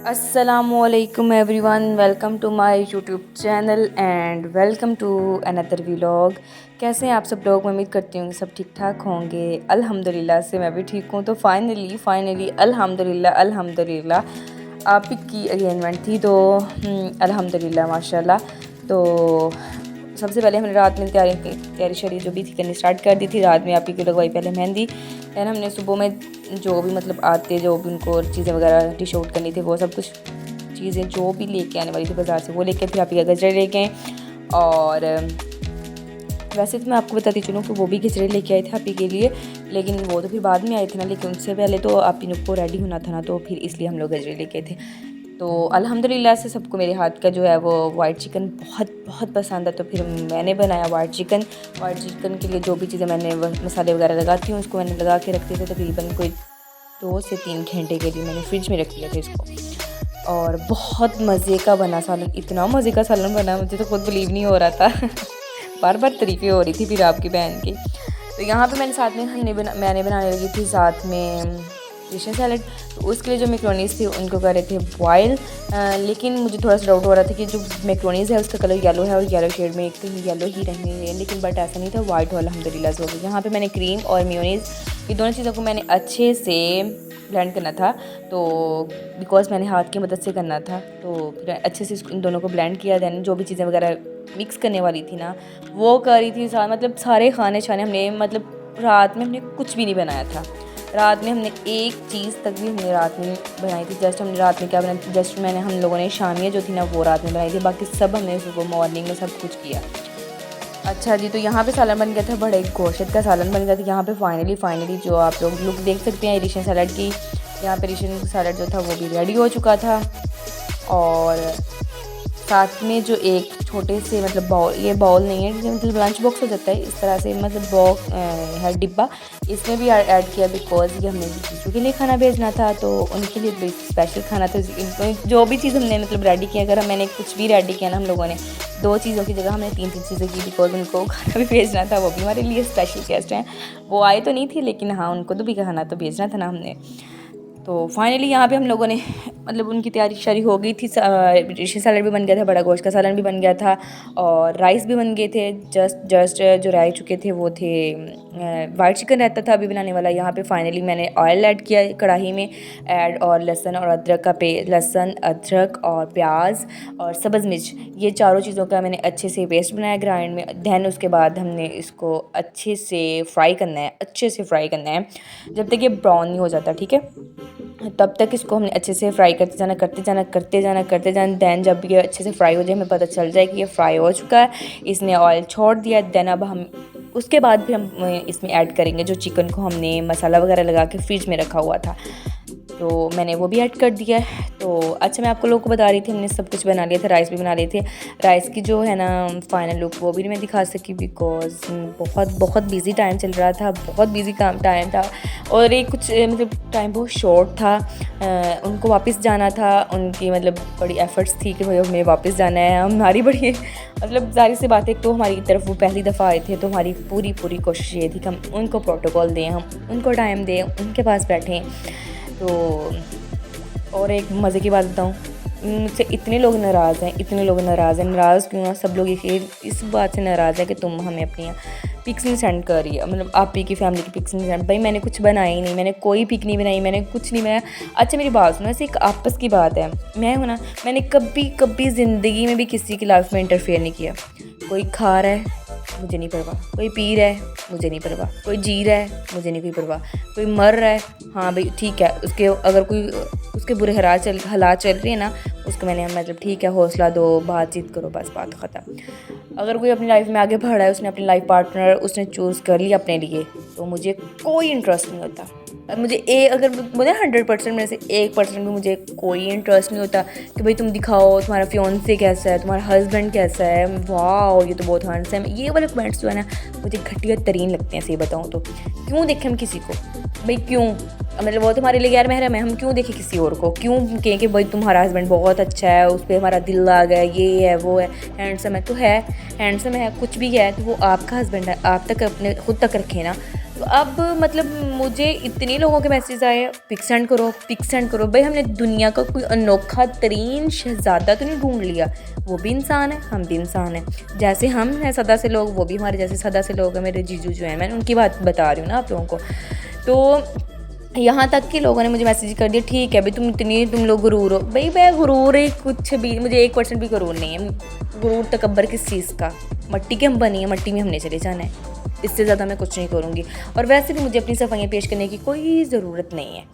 Assalamualaikum everyone, welcome to my YouTube channel and welcome to another vlog। कैसे हैं आप सब लोग। मैं उम्मीद करती हूँ सब ठीक ठाक होंगे। अल्हम्दुलिल्लाह से मैं भी ठीक हूँ। तो फाइनली अल्हम्दुलिल्लाह आप ही की अरेंजमेंट थी तो अल्हम्दुलिल्लाह माशाल्लाह। तो सबसे पहले हमने रात में तैयारी शरी जो भी थी करनी स्टार्ट कर दी थी। रात में आप ही को लगवाई पहले मेहंदी। फिर हमने सुबह में जो भी मतलब आते जो भी उनको चीज़ें वगैरह डिश आउट करनी थी वो सब कुछ चीज़ें जो भी लेके आने वाली थी बाज़ार से वो लेके फिर आप ही का गजरे लेके आए। और वैसे तो मैं आपको बताती चलूँ कि वो भी गजरे लेके आए थे आप ही के लिए, लेकिन वो तो फिर बाद में आए थे ना। लेकिन उनसे पहले तो आप ही को रेडी होना था ना, तो फिर इसलिए हम लोग गजरे लेके थे। तो अल्हम्दुलिल्लाह से सबको मेरे हाथ का जो है वो वाइट चिकन बहुत बहुत पसंद है। तो फिर मैंने बनाया वाइट चिकन के लिए जो भी चीज़ें मैंने मसाले वगैरह लगाती हूँ उसको मैंने लगा के रखते थे। तकरीबन कोई 2 से 3 घंटे के लिए मैंने फ्रिज में रख लिया था इसको। और बहुत मज़े का बना सालन, इतना मज़े का सालन बना मुझे तो खुद बिलीव नहीं हो रहा था बार बार तारीफ़ें हो रही थी फिर आपकी बहन की। तो यहाँ पे मैंने साथ में मैंने बनाने लगी थी साथ में फिश सैलड। तो उसके लिए जो मैक्रोनीज़ थी उनको कर रहे थे बॉयल। लेकिन मुझे थोड़ा सा डाउट हो रहा था कि जो मैक्रोनीज़ है उसका कलर येलो है और येलो शेड में एक तो येलो ही रहनी है, लेकिन बट ऐसा नहीं था, वाइट हो अल्हम्दुलिल्लाह से हो गई। यहाँ पे मैंने क्रीम और मेयोनीज़ ये दोनों चीज़ों को मैंने अच्छे से ब्लेंड करना था। तो बिकॉज मैंने हाथ की मदद से करना था तो फिर अच्छे से इन दोनों को ब्लेंड किया। दैन जो भी चीज़ें वगैरह मिक्स करने वाली थी ना वो करी थी मतलब सारे खाने छाने हमने मतलब रात में हमने कुछ भी नहीं बनाया था। रात में हमने एक चीज़ तक भी हमने रात में बनाई थी। जस्ट हमने रात में क्या बनाई थी, जस्ट हम लोगों ने शामियाँ जो थी ना वो रात में बनाई थी, बाकी सब हमने सुबह मॉर्निंग में सब कुछ किया। अच्छा जी, तो यहाँ पे सालन बन गया था, बड़ा एक गोश्त का सालन बन गया था। यहाँ पे फाइनली जो आप लोग लुक देख सकते हैं रिशन सैलड की, यहाँ पे रिशन सैलड जो था वो भी रेडी हो चुका था। और साथ में जो एक छोटे से मतलब बाउल, ये बाउल नहीं है जैसे मतलब लंच बॉक्स हो जाता है इस तरह से, मतलब बॉक्स है डिब्बा, इसमें भी ऐड किया बिकॉज ये हमने जीजू के लिए खाना भेजना था तो उनके लिए स्पेशल खाना था। जो भी चीज़ हमने मतलब रेडी किया, अगर मैंने कुछ भी रेडी किया ना हम लोगों ने 2 चीज़ों की जगह हमने 3 चीज़ें की बिकॉज उनको खाना भी भेजना था। वो भी हमारे लिए स्पेशल गेस्ट हैं, वो आए तो नहीं थी लेकिन हाँ उनको तो भी खाना तो भेजना था ना हमने। तो फाइनली यहाँ पे हम लोगों ने मतलब उनकी तैयारी शरी हो गई थी। फिश सैलड भी बन गया था, बड़ा गोश्त का सालन भी बन गया था और राइस भी बन गए थे। जस्ट जो रह चुके थे वो थे वाइट चिकन रहता था अभी बनाने वाला। यहाँ पे फाइनली मैंने ऑयल ऐड किया कढ़ाई में ऐड, और लहसुन और अदरक का लहसुन अदरक और प्याज और सब्ज़ मिर्च, ये चारों चीज़ों का मैंने अच्छे से पेस्ट बनाया ग्राइंड में। दैन उसके बाद हमने इसको अच्छे से फ्राई करना है, जब तक ये ब्राउन नहीं हो जाता, ठीक है, तब तक इसको हमने अच्छे से फ्राई करते जाना। दैन जब ये अच्छे से फ्राई हो जाए हमें पता चल जाए कि ये फ्राई हो चुका है, इसने ऑयल छोड़ दिया। दैन अब हम उसके बाद भी हम इसमें ऐड करेंगे जो चिकन को हमने मसाला वगैरह लगा के फ्रिज में रखा हुआ था, तो मैंने वो भी ऐड कर दिया है। तो अच्छा मैं आपको लोगों को बता रही थी हमने सब कुछ बना लिया था, राइस भी बना लिए थे। राइस की जो है ना फाइनल लुक वो भी नहीं मैं दिखा सकी बिकॉज बहुत बिजी टाइम चल रहा था, बहुत बिजी टाइम था और एक कुछ मतलब टाइम बहुत शॉर्ट था। उनको वापस जाना था, उनकी मतलब बड़ी एफ़र्ट्स थी कि भाई हमें वापस जाना है। हमारी बड़ी मतलब जाहिर सी बात है, तो हमारी तरफ वो पहली दफ़ा आए थे तो हमारी पूरी कोशिश ये थी कि हम उनको प्रोटोकॉल दें, हम उनको टाइम दें, उनके पास बैठें। तो और एक मज़े की बात बताऊँ, मुझसे इतने लोग नाराज़ हैं। नाराज़ क्यों? सब लोग इस बात से नाराज़ है कि तुम हमें अपनी पिक्स नहीं सेंड कर रही है, मतलब आप ही की फैमिली की पिक्स नहीं सेंड। भाई मैंने कुछ बनाया ही नहीं, मैंने कोई पिक नहीं बनाई, मैंने कुछ नहीं बनाया। अच्छा मेरी बात सुनो, ऐसे एक आपस की बात है, मैं हूँ ना, मैंने कभी ज़िंदगी में भी किसी की लाइफ में इंटरफेयर नहीं किया। कोई खा रहा है मुझे नहीं परवाह, कोई पी रहा है मुझे नहीं परवाह, कोई जी रहा है मुझे नहीं कोई परवाह, कोई मर रहा है हाँ भाई ठीक है, उसके अगर कोई उसके बुरे हालात चल रही है ना उसको मैंने मतलब ठीक है हौसला दो, बातचीत करो, बस बात ख़त्म। अगर कोई अपनी लाइफ में आगे बढ़ रहा है, उसने अपनी लाइफ पार्टनर उसने चूज़ कर लिया अपने लिए, तो मुझे कोई इंटरेस्ट नहीं होता। मुझे अगर मुझे 100% में से 1% भी मुझे कोई इंटरेस्ट नहीं होता कि भाई तुम दिखाओ तुम्हारा फियोंसे कैसा है, तुम्हारा हस्बैंड कैसा है, वाह ये तो बहुत हैंडसम है। ये वाले कमेंट्स जो है ना मुझे घटिया तरीन लगते हैं, सही बताऊँ तो। क्यों देखें हम किसी को, भाई क्यों, मतलब वो तुम्हारे लिए गैर महरम है, हम क्यों देखें किसी और को, क्यों कहें कि भाई तुम्हारा हस्बैंड बहुत अच्छा है, उस पर हमारा दिल आ गया, ये है वो है, हैंडसम है तो है, हैंडसम है कुछ भी है तो वो आपका हस्बैंड है, आप तक अपने खुद तक रखें ना। तो अब मतलब मुझे इतने लोगों के मैसेज आए, पिक सेंड करो, पिक सेंड करो। भाई हमने दुनिया का कोई अनोखा तरीन शहज़ादा तो नहीं ढूंढ लिया, वो भी इंसान है, हम भी इंसान हैं। जैसे हम हैं सदा से लोग, वो भी हमारे जैसे सदा से लोग हैं। मेरे जीजू जो हैं, मैं उनकी बात बता रही हूँ ना आप लोगों को। तो यहाँ तक कि लोगों ने मुझे मैसेज कर दिया, ठीक है भाई तुम लोग गुरूर हो। भाई मैं गुरूर है कुछ भी, मुझे 1% भी गुरूर नहीं है। गुरूर तकब्बर किस चीज़ का? मट्टी के हम बनी है, मट्टी में हमने चले जाना है, इससे ज़्यादा मैं कुछ नहीं करूँगी। और वैसे भी मुझे अपनी सफाइयाँ पेश करने की कोई ज़रूरत नहीं है।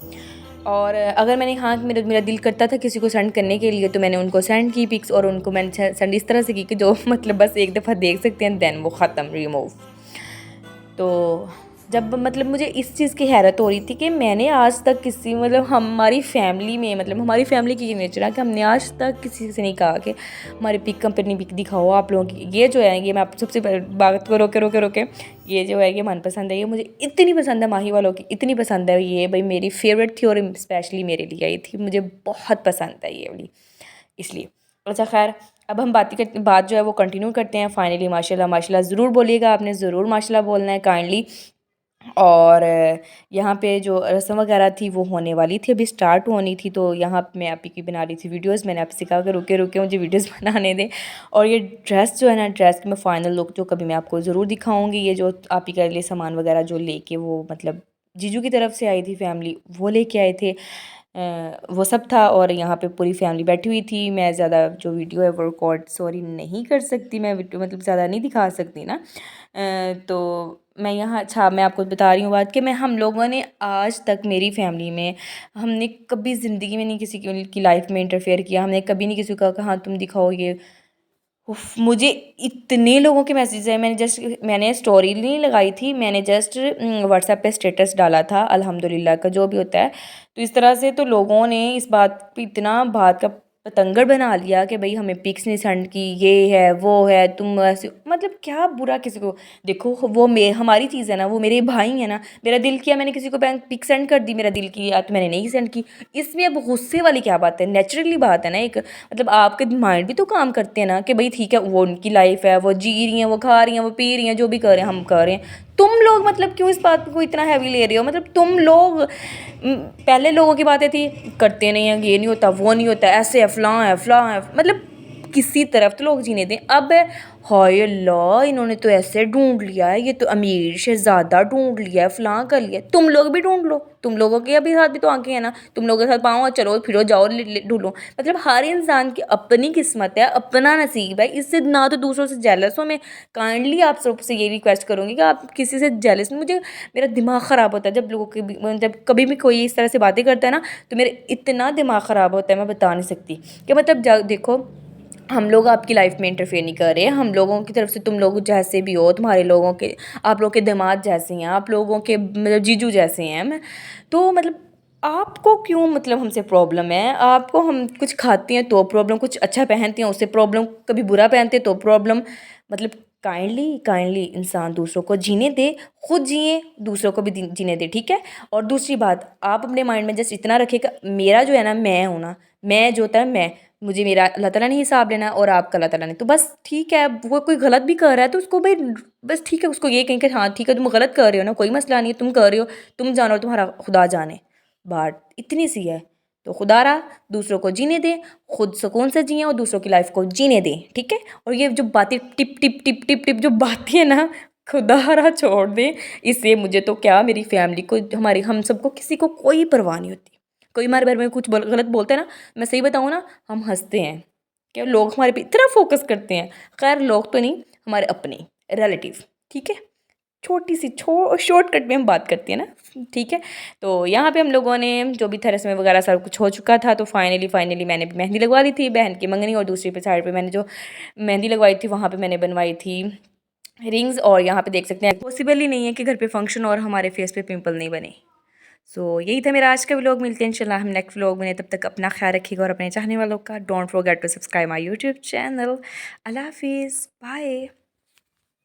और अगर मैंने मेरा दिल करता था किसी को सेंड करने के लिए, तो मैंने उनको सेंड की पिक्स, और उनको मैंने सेंड इस तरह से की कि जो मतलब बस एक दफ़ा देख सकते हैं, देन वो ख़त्म, रिमूव। तो जब मतलब मुझे इस चीज़ की हैरत हो रही थी कि मैंने आज तक किसी मतलब हमारी फैमिली में, मतलब हमारी फैमिली की नेचर है कि हमने आज तक किसी से नहीं कहा कि हमारी पिक कंपनी पिक दिखाओ आप लोगों की। ये जो है, ये मैं आप सबसे बात को रोके ये जो है ये मनपसंद है, ये मुझे इतनी पसंद है, माही वालों की इतनी पसंद है ये। भाई मेरी फेवरेट थी और स्पेशली मेरे लिए आई थी, मुझे बहुत पसंद है ये वाली, इसलिए। अच्छा खैर, अब हम बात जो है वो कंटिन्यू करते हैं। फाइनली माशाल्लाह माशाल्लाह ज़रूर बोलिएगा, आपने ज़रूर माशाल्लाह बोलना है काइंडली। और यहाँ पे जो रस्म वगैरह थी वो होने वाली थी, अभी स्टार्ट होनी थी। तो यहाँ पे मैं आपी की बना रही थी वीडियोस। मैंने आपसे कहा कि रुके रुके मुझे वीडियोस बनाने दें। और ये ड्रेस जो है ना, ड्रेस की मैं फ़ाइनल लुक जो कभी मैं आपको ज़रूर दिखाऊंगी। ये जो आपी के लिए सामान वगैरह जो लेके वो मतलब जीजू की तरफ से आई थी फैमिली, वो लेके आए थे, वो सब था। और यहाँ पे पूरी फैमिली बैठी हुई थी। मैं ज़्यादा जो वीडियो है वो रिकॉर्ड सॉरी नहीं कर सकती, मैं वीडियो मतलब ज़्यादा नहीं दिखा सकती ना। तो मैं यहाँ, अच्छा मैं आपको बता रही हूँ बात कि हम लोगों ने आज तक मेरी फैमिली में हमने कभी ज़िंदगी में नहीं किसी की लाइफ में इंटरफेयर किया। हमने कभी नहीं किसी को कहा कि हाँ तुम दिखाओ ये। उफ, मुझे इतने लोगों के मैसेज आए। मैंने स्टोरी नहीं लगाई थी, मैंने जस्ट व्हाट्सएप पे स्टेटस डाला था अल्हम्दुलिल्लाह का जो भी होता है। तो इस तरह से तो लोगों ने इस बात पे इतना बात का पतंगड़ बना लिया कि भाई हमें पिक्स नहीं सेंड की, ये है वो है, तुम ऐसे मतलब क्या बुरा किसी को। देखो वो हमारी चीज़ है ना, वो मेरे भाई है ना। मेरा दिल किया मैंने किसी को पिक सेंड कर दी, मेरा दिल किया तो मैंने नहीं सेंड की। इसमें अब गुस्से वाली क्या बात है? नेचुरली बात है ना एक, मतलब आपके माइंड भी तो काम करते हैं ना कि भाई ठीक है वो उनकी लाइफ है, वो जी रही हैं, वो खा रही हैं, वो पी रही हैं, जो भी कर रहे हैं हम कर रहे हैं। तुम लोग मतलब क्यों इस बात को इतना हैवी ले रहे हो? मतलब तुम लोग पहले लोगों की बातें थी करते नहीं हैं, ये नहीं होता वो नहीं होता, ऐसे है फलां है, मतलब किसी तरफ तो लोग जीने दें। अब हाय अल्लाह इन्होंने तो ऐसे ढूंढ लिया है, ये तो अमीर शहजादा ढूंढ लिया है, फलां कर लिया। तुम लोग भी ढूंढ लो, तुम लोगों के अभी साथ भी तो आंखें हैं ना, तुम लोगों के साथ पाओ चलो फिरो जाओ ढूंढो। मतलब हर इंसान की अपनी किस्मत है, अपना नसीब है, इससे ना तो दूसरों से जेलस हो। मैं काइंडली आप सबसे ये रिक्वेस्ट करूँगी कि आप किसी से जेलस, मुझे मेरा दिमाग ख़राब होता है जब लोगों के जब कभी भी कोई इस तरह से बातें करता है ना, तो मेरे इतना दिमाग ख़राब होता है मैं बता नहीं सकती। कि मतलब देखो हम लोग आपकी लाइफ में इंटरफेयर नहीं कर रहे हैं, हम लोगों की तरफ से तुम लोग जैसे भी हो, तुम्हारे लोगों के आप लोग के दामाद जैसे हैं, आप लोगों के मतलब जीजू जैसे हैं। मैं तो मतलब आपको क्यों मतलब हमसे प्रॉब्लम है? आपको हम कुछ खाते हैं तो प्रॉब्लम, कुछ अच्छा पहनते हैं उससे प्रॉब्लम, कभी बुरा पहनते हैं तो प्रॉब्लम। मतलब काइंडली इंसान दूसरों को जीने दे, खुद जिए दूसरों को भी जीने दे, ठीक है। और दूसरी बात, आप अपने माइंड में जस्ट इतना रखिएगा, मेरा जो है ना मैं हूँ ना, मैं जो होता है मैं, मुझे मेरा अल्लाह ताला ने हिसाब लेना और आपका अल्लाह ताला ने। तो बस ठीक है, वो कोई गलत भी कर रहा है तो उसको भाई बस ठीक है, उसको ये कहें कि हाँ ठीक है तुम गलत कर रहे हो ना, कोई मसला नहीं है, तुम कर रहे हो, तुम जानो तुम्हारा खुदा जाने। बात इतनी सी है। तो खुदा रहा, दूसरों को जीने दें, खुद सुकून से जिए और दूसरों की लाइफ को जीने दें, ठीक है। और ये जो बातें tip tip tip tip tip जो बातें हैं ना, खुदा रहा छोड़ दें। इससे मुझे तो क्या, मेरी फैमिली को, हमारी हम सबको किसी को कोई परवाह नहीं होती। कोई हमारे बारे में कुछ गलत बोलते हैं ना, मैं सही बताऊँ ना, हम हंसते हैं कि लोग हमारे पे इतना फोकस करते हैं। खैर लोग तो नहीं, हमारे अपने रिलेटिव, ठीक है। छोटी सी शॉर्टकट में हम बात करते हैं ना, ठीक है। तो यहाँ पे हम लोगों ने जो भी था रस्में वगैरह सब कुछ हो चुका था। तो फाइनली मैंने भी मेहंदी लगवा ली थी, बहन की मंगनी, और दूसरी पे साइड पे मैंने जो मेहंदी लगवाई थी वहाँ पे मैंने बनवाई थी रिंग्स। और यहाँ पे देख सकते हैं पॉसिबल ही नहीं है कि घर पे फंक्शन और हमारे फेस पे पिंपल नहीं बने। सो यही था मेरा आज का व्लॉग। मिलते हैं इंशाल्लाह हम नेक्स्ट व्लॉग में। तब तक अपना ख्याल रखिएगा और अपने चाहने वालों का। Don't forget to subscribe my YouTube channel. अल्लाह हाफिज़, बाय।